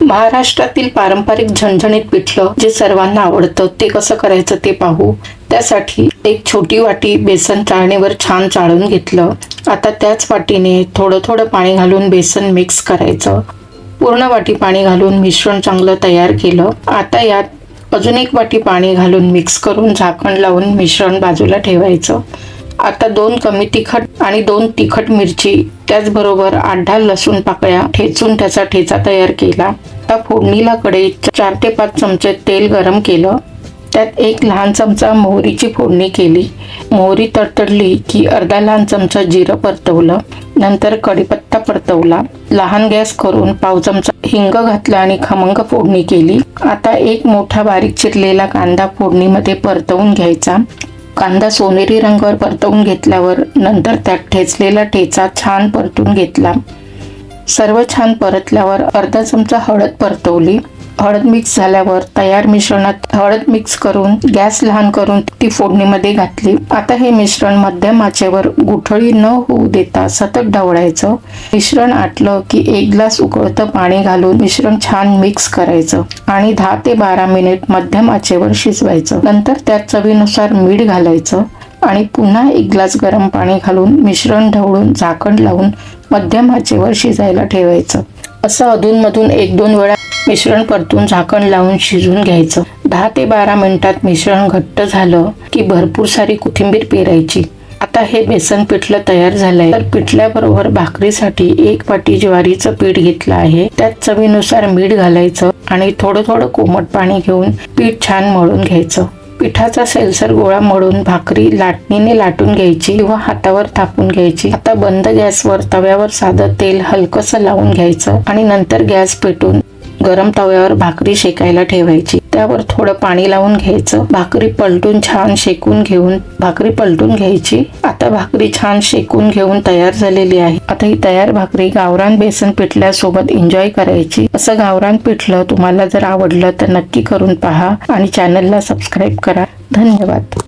महाराष्ट्रातील पारंपरिक झणझणीत पिठलं जे सर्वांना आवडतं ते कसं करायचं ते पाहू। त्यासाठी एक छोटी वाटी बेसन चाळणीवर छान चाळून घेतलं। आता त्याच वाटीने थोडं थोडं पाणी घालून बेसन मिक्स करायचं। पूर्ण वाटी पाणी घालून मिश्रण चांगलं तयार केलं। आता यात अजून एक वाटी पाणी घालून मिक्स करून झाकण लावून मिश्रण बाजूला ठेवायचं। आता 2 कमी तिखट आणि 2 तिखट मिरची, त्याचबरोबर 8-10 लसूण पाकळ्या ठेचून त्याचा ठेचा तयार केला। आता फोडणीला कढईत 4 ते 5 चमचे तेल गरम केलं। त्यात 1 लहान चमचा मोहरीची फोडणी केली। मोहरी तडतडली की अर्धा लहान चमचा जिरं परतवलं। नंतर कढीपत्ता परतवला। लहान गॅस करून पाव चमचा हिंग घातला आणि खमंग फोडणी केली। आता 1 मोठा बारीक चिरलेला कांदा फोडणीमध्ये परतवून घ्यायचा। कांदा सोनेरी रंगावर परतवून घेतल्यावर नंतर त्यात ठेचलेला ठेचा छान परतून घेतला। सर्व छान परतल्यावर अर्धा चमचा हळद परतवली। हळद मिक्स झाल्यावर तयार मिश्रणात हळद मिक्स करून गॅस लहान करून ती फोडणीमध्ये घातली। आता हे मिश्रण मध्यम आचेवर गुठळी न होऊ देता सतत ढवळायचं। मिश्रण आटलं की 1 ग्लास उकळतं पाणी घालून मिश्रण छान मिक्स करायचं आणि 10 ते 12 मिनिट मध्यम आचेवर शिजवायचं। नंतर त्यात चवीनुसार मीठ घालायचं आणि पुन्हा 1 ग्लास गरम पाणी घालून मिश्रण ढवळून झाकण लावून मध्यम आचेवर शिजायला ठेवायचं। असं अधूनमधून 1-2 वेळा मिश्रण परतून झाकण लावून शिजून घ्यायचं। 10 ते 12 मिनिटात मिश्रण घट्ट झालं की भरपूर सारी कोथिंबीर पेरायची। आता हे बेसन पिठलं तयार झालंय। तर पिठल्याबरोबर भाकरीसाठी 1 वाटी ज्वारीचं पीठ घेतलं आहे। त्यात चवीनुसार मीठ घालायचं आणि थोडं थोडं कोमट पाणी घेऊन पीठ छान मळून घ्यायचं। पिठाचा सैलसर गोळा मळून भाकरी लाटणीने लाटून घ्यायची किंवा हातावर थापून घ्यायची। आता बंद गॅसवर तव्यावर साधं तेल हलकसं लावून घ्यायचं आणि नंतर गॅस पेटून गरम तव्यावर भाकरी शेकायला ठेवायची। त्यावर थोडं पाणी लावून घ्यायचं। भाकरी पलटून छान शेकून घेऊन भाकरी पलटून घ्यायची। आता भाकरी छान शेकून घेऊन तयार झालेली आहे। आता ही तयार भाकरी गावरान बेसन पिठल्यासोबत एन्जॉय करायची। असं गावरान पिठलं तुम्हाला जर आवडलं तर नक्की करून पहा आणि चॅनलला सबस्क्राईब करा। धन्यवाद।